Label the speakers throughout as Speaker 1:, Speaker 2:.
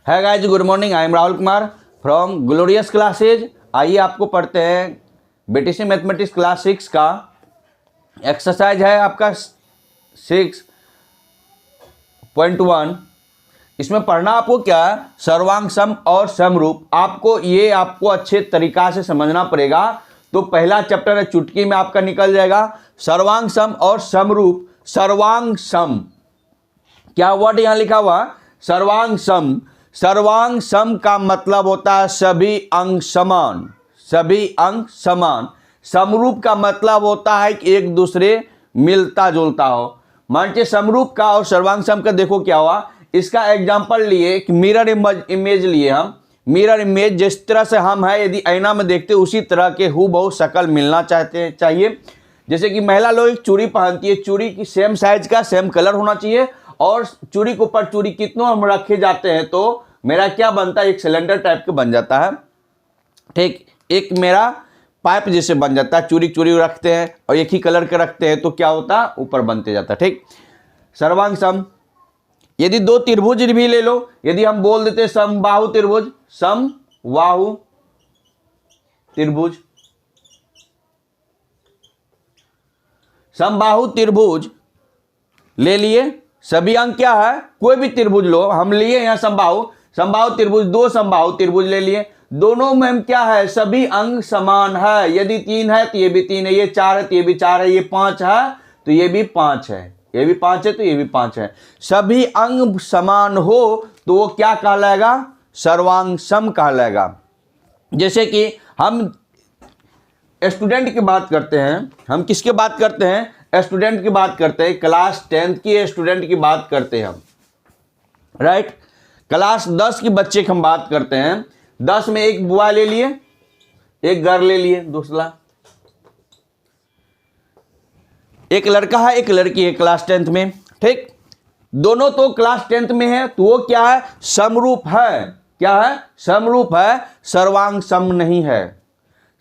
Speaker 1: है guys, good morning. I am Rahul Kumar from glorious classes. आइए आपको पढ़ते हैं बीटीसी मैथमेटिक्स क्लास 6 का एक्सरसाइज है आपका 6.1। इसमें पढ़ना आपको क्या है, सर्वांग सम और समरूप। आपको अच्छे तरीका से समझना पड़ेगा। तो पहला चैप्टर है, चुटकी में आपका निकल जाएगा सर्वांग सम और समरूप। सर्वांग सम क्या वर्ड यहां लिखा हुआ, सर्वांग सम। सर्वांग सम का मतलब होता है सभी अंग समान, सभी अंग समान। समरूप का मतलब होता है कि एक दूसरे मिलता जुलता हो। मान लीजिए समरूप का और सर्वांग सम का देखो क्या हुआ। इसका एग्जांपल लिए, एक मिरर इमेज लिए हम। मिरर इमेज जिस तरह से हम है, यदि आईना में देखते उसी तरह के हूबहू शक्ल मिलना चाहिए। जैसे कि महिला लोग एक चूड़ी पहनती है, चूड़ी की सेम साइज का सेम कलर होना चाहिए। और चूड़ी के ऊपर चूड़ी कितनों हम रखे जाते हैं तो मेरा क्या बनता है, एक सिलेंडर टाइप का बन जाता है। ठीक, एक मेरा पाइप जैसे बन जाता है। चूड़ी चूड़ी रखते हैं और एक ही कलर के रखते हैं तो क्या होता है, ऊपर बनते जाता है। ठीक, सर्वांग सम। यदि दो त्रिभुज भी ले लो, यदि हम बोल देते समबाहु त्रिभुज, समबाहु त्रिभुज, समबाहु त्रिभुज ले लिए। सभी अंग क्या है, कोई भी त्रिभुज लो, हम लिए यहां समबाहु त्रिभुज, दो समबाहु त्रिभुज ले लिए। दोनों में हम क्या है, सभी अंग समान है। यदि 3 है तो ये भी 3 है, ये 4 है तो ये भी 4 है, ये 5 है तो ये भी 5 है, ये भी 5 है तो ये भी 5 है। सभी अंग समान हो तो वो क्या कहलाएगा, सर्वांग सम कहलाएगा। जैसे कि हम स्टूडेंट की बात करते हैं, हम किसके बात करते हैं, स्टूडेंट की बात करते हैं। क्लास 10th की स्टूडेंट की बात करते हैं हम, राइट। क्लास 10 की बच्चे की हम बात करते हैं। 10 में एक बुआ ले लिए, एक गर्ल ले लिए, दूसरा एक लड़का है एक लड़की है क्लास 10th में। ठीक, दोनों तो क्लास 10th में है तो वो क्या है, समरूप है। क्या है, समरूप है, सर्वांग सम नहीं है।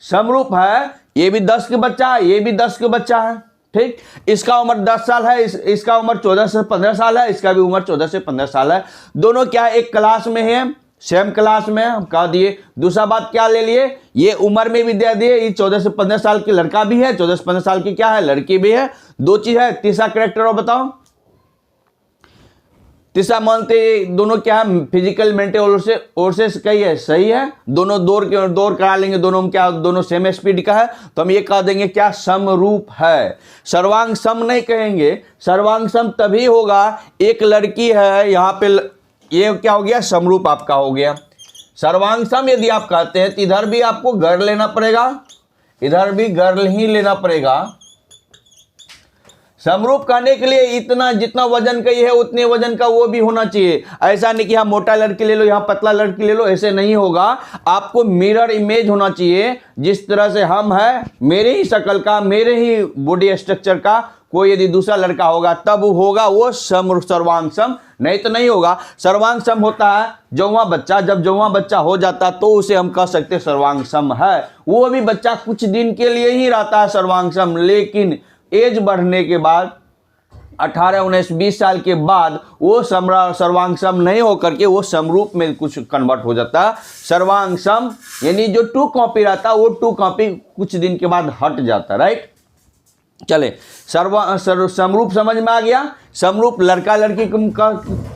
Speaker 1: समरूप है, ये भी 10 के बच्चा है, ये भी 10 के बच्चा है। ठीक, इसका उम्र 10 साल है, इसका उम्र 14 से 15 साल है, इसका भी उम्र 14 से 15 साल है। दोनों क्या एक क्लास में है, सेम क्लास में हम कह दिए। दूसरा बात क्या ले लिए, ये उम्र में भी दे दिए, ये 14 से 15 साल की लड़का भी है, 14 से 15 साल की क्या है, लड़की भी है। दो चीज है। तीसरा कैरेक्टर और बताओ, तीसरा मानते दोनों क्या है, फिजिकल मेंटल और से कही है, सही है। दोनों दौड़ करा लेंगे, दोनों में क्या, दोनों सेम स्पीड का है तो हम ये कह देंगे क्या, समरूप है। सर्वांग सम नहीं कहेंगे। सर्वांग सम तभी होगा, एक लड़की है यहां पे, ये क्या हो गया, समरूप आपका हो गया। सर्वांग सम यदि आप कहते हैं तो इधर भी आपको गर्ल लेना पड़ेगा, इधर भी गर्ल ही लेना पड़ेगा। समरूप करने के लिए इतना जितना वजन का ये है उतने वजन का वो भी होना चाहिए। ऐसा नहीं कि हाँ मोटा लड़की ले लो, यहाँ पतला लड़की ले लो, ऐसे नहीं होगा। आपको मिरर इमेज होना चाहिए। जिस तरह से हम है, मेरे ही शक्ल का, मेरे ही बॉडी स्ट्रक्चर का कोई यदि दूसरा लड़का होगा तब होगा वो सर्वांग सम, नहीं तो नहीं होगा। सर्वांग सम होता है जौवा बच्चा, जब जौवा बच्चा हो जाता तो उसे हम कह सकते सर्वांग सम है। वो भी बच्चा कुछ दिन के लिए ही रहता है सर्वांग सम, लेकिन एज बढ़ने के बाद 18, 19, 20 साल के बाद वो सर्वांग सम नहीं होकर के वो समरूप में कुछ कन्वर्ट हो जाता है। सर्वांग सम यानी जो 2 कॉपी रहता है वो 2 कॉपी कुछ दिन के बाद हट जाता है, राइट। चले, समरूप समझ में आ गया। समरूप लड़का लड़की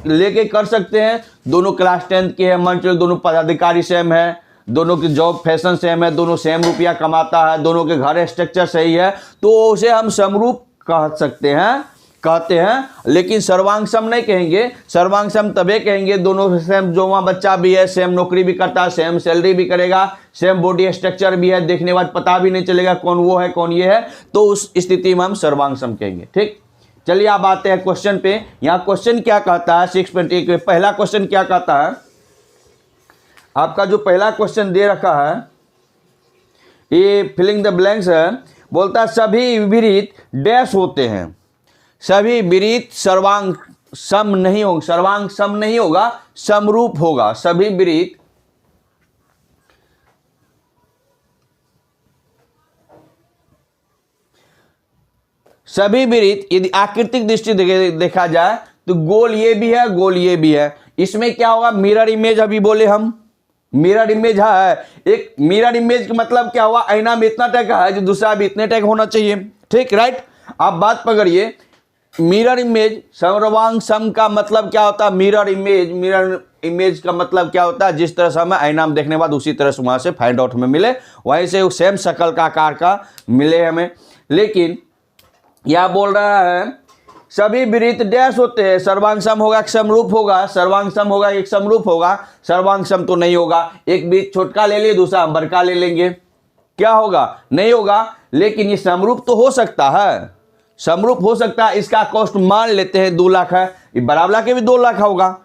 Speaker 1: लेके कर सकते हैं। दोनों क्लास 10th के हैं, मान चलो दोनों पदाधिकारी सेम है, दोनों की जॉब फैशन सेम है, दोनों सेम रुपया कमाता है, दोनों के घर स्ट्रक्चर सही है तो उसे हम समरूप कह सकते हैं, कहते हैं। लेकिन सर्वांग सम नहीं कहेंगे। सर्वांग सम तभी कहेंगे दोनों सेम, जो वहाँ बच्चा भी है, सेम नौकरी भी करता है, सेम सैलरी भी करेगा, सेम बॉडी स्ट्रक्चर भी है, देखने के बाद पता भी नहीं चलेगा कौन वो है कौन ये है, तो उस स्थिति में हम सर्वांग सम कहेंगे। ठीक, चलिए आप आते हैं क्वेश्चन पे। यहाँ क्वेश्चन क्या कहता है, 6.1 पहला क्वेश्चन क्या कहता है, आपका जो पहला क्वेश्चन दे रखा है ये फिलिंग द ब्लैंक्स है। बोलता है सभी विपरीत डैश होते हैं, सभी विपरीत सर्वांग सम नहीं होगा, सर्वांग सम नहीं होगा, समरूप होगा। सभी विपरीत यदि आकृतिक दृष्टि देखा जाए तो गोल ये भी है, गोल ये भी है। इसमें क्या होगा, मिरर इमेज अभी बोले हम, मिरर इमेज है। एक मिरर इमेज का मतलब क्या हुआ, आईना में इतना टैग है जो दूसरा भी इतने टैग होना चाहिए, ठीक, राइट। आप बात पकड़िए, मिरर इमेज सर्वांग सम का मतलब क्या होता है, मिरर इमेज का मतलब क्या होता है, जिस तरह से हमें आईना में देखने के बाद उसी तरह से वहां से फाइंड आउट हमें मिले, वहीं से सेम शक्ल का आकार का मिले हमें। लेकिन यह बोल रहा है सभी वृत्त डैश होते हैं, सर्वांग सम होगा कि समरूप होगा, सर्वांग सम होगा एक समरूप होगा, सर्वांग सम तो नहीं होगा। एक वृत्त छोटका ले लिए, दूसरा बड़का ले लेंगे, क्या होगा, नहीं होगा। लेकिन ये समरूप तो हो सकता है, समरूप हो सकता है। इसका कॉस्ट मान लेते हैं 2 लाख है, ये बराबर के भी 2 लाख होगा।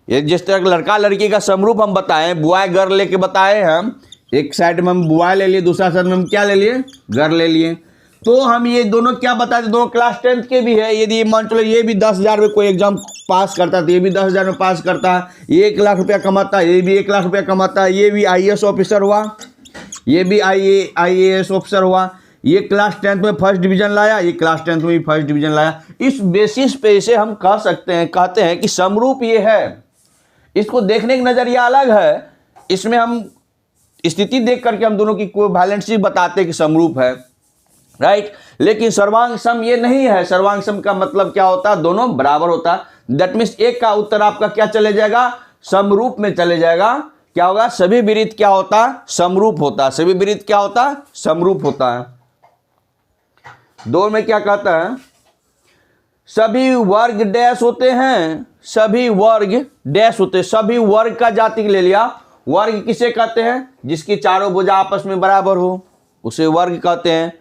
Speaker 1: ये जिस तरह लड़का लड़की का समरूप हम बताएं, बॉय गर्ल लेके बताए हम, एक साइड में हम बॉय ले लिए, दूसरा साइड में हम क्या ले लिए, गर्ल ले लिए। तो हम ये दोनों क्या बताते, दोनों क्लास 10th के भी है। यदि मान चलो ये भी 10,000 में कोई एग्जाम पास करता है तो ये भी 10,000 में पास करता है, ये 1 लाख रुपया कमाता है, ये भी 1 लाख रुपया कमाता है, ये भी IAS ऑफिसर हुआ, ये भी IAS ऑफिसर हुआ, ये क्लास 10th में फर्स्ट डिवीजन लाया, ये क्लास 10th में भी फर्स्ट डिवीजन लाया। इस बेसिस पे इसे हम कह सकते हैं, कहते हैं कि समरूप ये है। इसको देखने का नजरिया अलग है, इसमें हम स्थिति देख करके हम दोनों की कोई वैलेंसी बताते हैं कि समरूप है, राइट। लेकिन सर्वांग सम ये नहीं है। सर्वांग सम का मतलब क्या होता है, दोनों बराबर होता है। दैट मीन्स एक का उत्तर आपका क्या चले जाएगा, समरूप में चले जाएगा। क्या होगा, सभी वृत्त क्या होता है, समरूप होता है। सभी वृत्त क्या होता है, समरूप होता है। 2 में क्या कहता है, सभी वर्ग डैश होते हैं, सभी वर्ग डैश होते हैं। सभी वर्ग का जाति ले लिया। वर्ग किसे कहते हैं, जिसकी चारों भुजा आपस में बराबर हो, उसे वर्ग कहते हैं।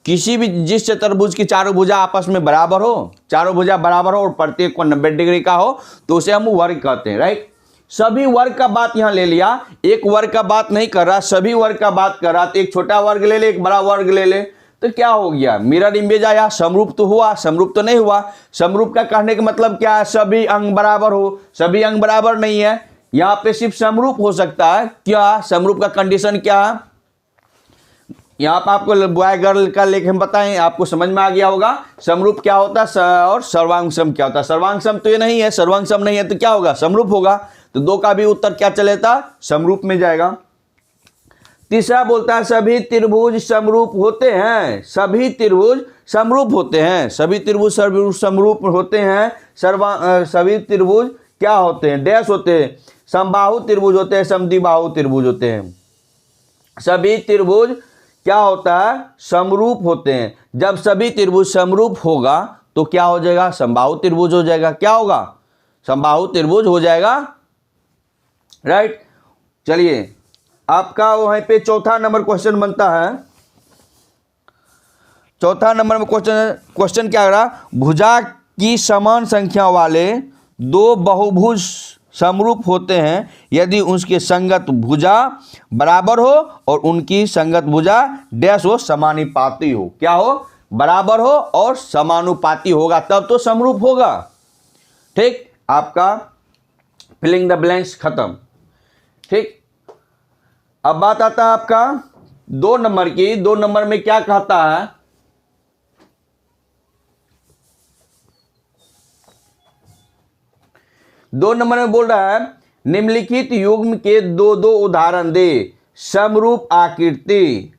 Speaker 1: किसी भी जिस चतुर्भुज की चारों भुजा आपस में बराबर हो, चारों भुजा बराबर हो और प्रत्येक को 90 डिग्री का हो, तो उसे हम वर्ग कहते हैं, राइट। सभी वर्ग का बात यहां ले लिया, एक वर्ग का बात नहीं कर रहा, सभी वर्ग का बात कर रहा। तो एक छोटा वर्ग ले ले, एक बड़ा वर्ग ले ले, तो क्या हो गया, मिरर इमेज आया। समरूप तो हुआ, समरूप तो नहीं हुआ। समरूप का कहने का मतलब क्या है, सभी अंग बराबर हो। सभी अंग बराबर नहीं है, यहां पे सिर्फ समरूप हो सकता है। क्या समरूप का कंडीशन क्या है, यहाँ पर आपको बॉय गर्ल का लेख हम बताएं, आपको समझ में आ गया होगा। समरूप क्या होता है और सर्वांग सम क्या होता है। सर्वांग सम तो ये नहीं है, सर्वांग सम नहीं है तो क्या होगा, समरूप होगा। तो 2 का भी उत्तर क्या चलेगा, समरूप में जाएगा। तीसरा बोलता है सभी त्रिभुज समरूप होते हैं। सभी त्रिभुज समरूप होते हैं, सभी त्रिभुज समरूप होते हैं। सभी त्रिभुज क्या होते हैं, डैश होते हैं। समबाहु त्रिभुज होते हैं, समद्विबाहु त्रिभुज होते हैं। सभी त्रिभुज क्या होता है, समरूप होते हैं। जब सभी त्रिभुज समरूप होगा तो क्या हो जाएगा, समबाहु त्रिभुज हो जाएगा। क्या होगा, समबाहु त्रिभुज हो जाएगा, राइट। चलिए आपका वहीं पे चौथा नंबर क्वेश्चन बनता है। चौथा नंबर में क्वेश्चन क्या रहा, भुजा की समान संख्या वाले 2 बहुभुज समरूप होते हैं यदि उसके संगत भुजा बराबर हो और उनकी संगत भुजा डैश हो, समानुपाती हो। क्या हो, बराबर हो और समानुपाती होगा, तब तो समरूप होगा, ठीक। आपका फिलिंग द ब्लैंक्स खत्म, ठीक। अब बात आता है आपका 2 नंबर की। 2 नंबर में क्या कहता है, दो नंबर में बोल रहा है निम्नलिखित युग्म के 2 उदाहरण दे। समरूप आकृति,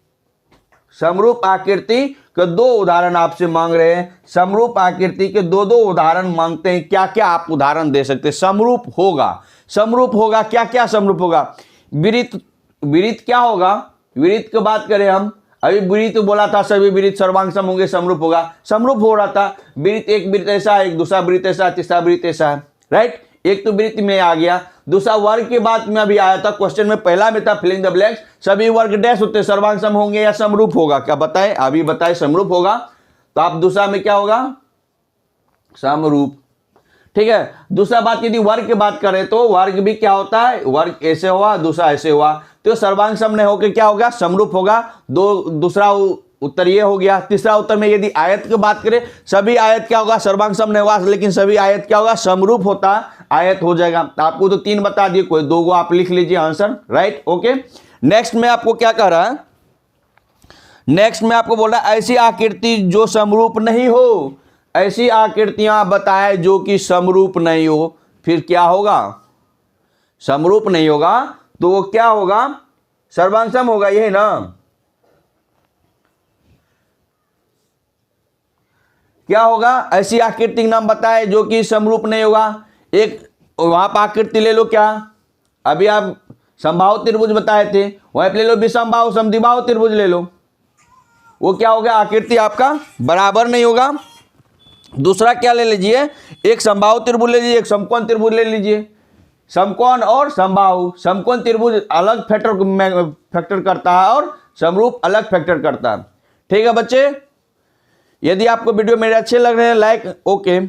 Speaker 1: समरूप आकृति के 2 उदाहरण आपसे मांग रहे हैं। समरूप आकृति के 2 उदाहरण मांगते हैं। क्या क्या आप उदाहरण दे सकते हैं, समरूप होगा। समरूप होगा, क्या क्या समरूप होगा, वृत्त। वृत्त क्या होगा, वृत्त की बात करें हम, अभी वृत्त बोला था सभी वृत्त सर्वांग सम होंगे, समरूप होगा। समरूप हो रहा था, वृत्त एक वृत्त ऐसा है, एक दूसरा वृत्त ऐसा, तीसरा वृत्त ऐसा है, राइट। एक तो वृत्त में आ गया, दूसरा वर्ग के बाद में अभी आया था क्वेश्चन में, पहला में था फिलिंग द ब्लैंक्स। सभी वर्ग डैश होते, सर्वांग सम होंगे या समरूप होगा, क्या बताएं, अभी बताएं समरूप होगा। तो आप दूसरा में क्या होगा, समरूप, ठीक है। दूसरा बात यदि वर्ग की बात करें तो वर्ग भी क्या होता है, वर्ग ऐसे हुआ, दूसरा ऐसे हुआ, तो सर्वांग सम नहीं होकर क्या होगा, समरूप होगा। दूसरा उत्तर ये हो गया। तीसरा उत्तर में यदि आयत की बात करें, सभी आयत क्या होगा, सर्वांग सम नहीं होगा, लेकिन सभी आयत क्या होगा, समरूप होता, आयत हो जाएगा। आपको तो 3 बता दिए, कोई 2 आप लिख लीजिए आंसर, राइट, ओके। नेक्स्ट में आपको क्या कह रहा है, नेक्स्ट में आपको बोल रहा है ऐसी आकृति जो समरूप नहीं हो। ऐसी आकृतियां बताए जो कि समरूप नहीं हो, फिर क्या होगा? समरूप नहीं होगा तो वो क्या होगा? सर्वांशम होगा, यही ना? क्या होगा? ऐसी आकृति नाम बताए जो कि समरूप नहीं होगा। एक वहां पर आकृति ले लो, क्या अभी आप समबाहु त्रिभुज बताए थे, वहीं पे ले लो विषमबाहु समद्विबाहु त्रिभुज ले लो। वो क्या हो गया? आकृति आपका बराबर नहीं होगा। दूसरा क्या ले लीजिए? एक समबाहु त्रिभुज ले लीजिए, एक समकोण त्रिभुज ले लीजिए। समकोण और समबाहु, समकोण त्रिभुज अलग फैक्टर करता है और समरूप अलग फैक्टर करता है। ठीक है बच्चे, यदि आपको वीडियो मेरे अच्छे लग रहे हैं लाइक ओके।